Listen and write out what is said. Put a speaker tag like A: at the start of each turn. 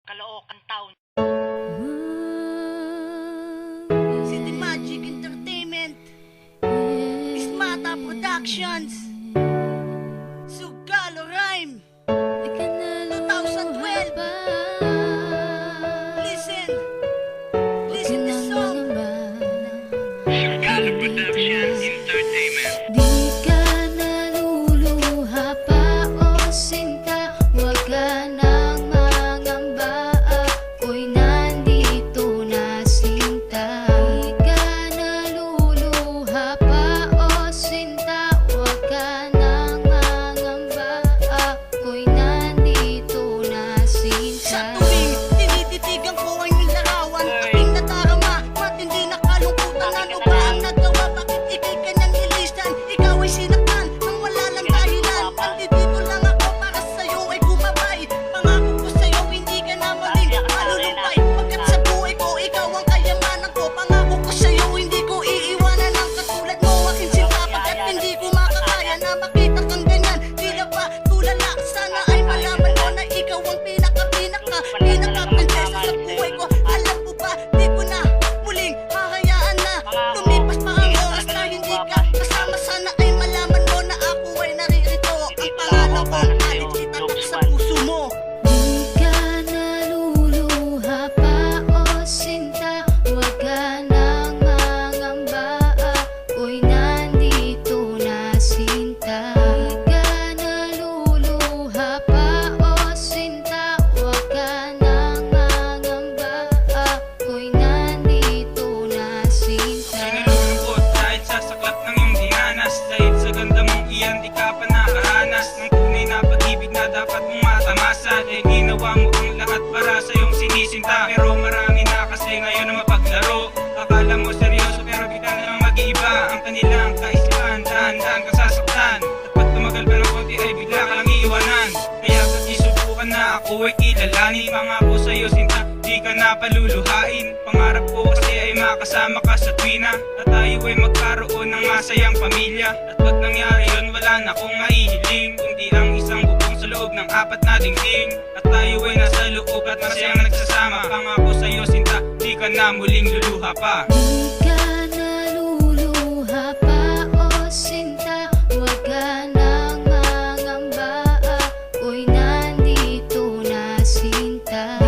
A: Caloocan Town.
B: City Magic Entertainment, Ismata Productions, Sugalo Rhyme, 2012. Listen the song.
A: Sugalo Productions Entertainment.
C: Di ka naluluha pa o sinta, wag ka nang mangamba, ako'y nandito na sinta. Di ka naluluha pa o sinta, wag ka nang mangamba, ako'y nandito na
B: Sa
C: sinta.
B: tuwing tinititigan ko ang iyong larawan, aking nadarama, matindi na kalungkutan. Ano ba ang nagawa? Bakit ikay kanyang nilisan? Ikaw ay sinaktan nang wala lang dahilan. Nandito lang ako para sa'yo ay gumabay. Pangako ko sa'yo hindi ka na muling malulumpay. Pagkat sa buhay ko ikaw ang kayamanan ko. Pangako ko sa'yo hindi ko iiwanan ang katulad mo. Aking sinta pagkat hindi ko makakaya na makita kang ganyan. Tila ba tulala? Sana ay malaman mo na ikaw ang pinaka-prinsesa sa buhay ko. Alam mo ba, di ko na muling hahayaan na lumipas pa ang oras na hindi ka kasama. Sana ay malaman mo na ako ay naririto. Ang pangalan ko, alit kita sa puso mo.
C: Di ka naluluha pa o sinta, wag ka nang mangamba, ako'y nandito na sinta. Di ka naluluha pa o sinta, wag ka nang mangamba, ako'y nandito na sinta.
D: Sinalulungkot kahit sasaklap ng iyong dinanas. Dahil sa ganda mong iyan di ka pa nakaranas ng tunay na pag-ibig na dapat mong matamasa. Dahil ginawa mo ang lahat para sa iyong sinisinta. Pero marami na kasi ngayon na mapaglaro. Akala mo seryoso pero bigla na lang mag-iiba ang kanilang kaisipan. Dahan-dahan ka sasaktan, at pag tumagal pa ng konti ay bigla ka lang iiwanan. Kaya ba't isubukan na ako ay kilalanin? Pangako sa'yo sinta, di ka na paluluhain. Pangarap ko kasi ay makasama ka sa tuwina, at tayo ay magkaroon ng masayang pamilya. At pag nangyari yun, wala na akong maihiling, kundi ang isang bubong sa loob ng apat na dingding. At tayo ay nasa loob at masayang nagsasama. Pangako sa'yo sinta, di ka na muling luluha pa.
C: Di ka naluluha pa o sinta, wag ka nang mangamba, ako'y nandito na sinta.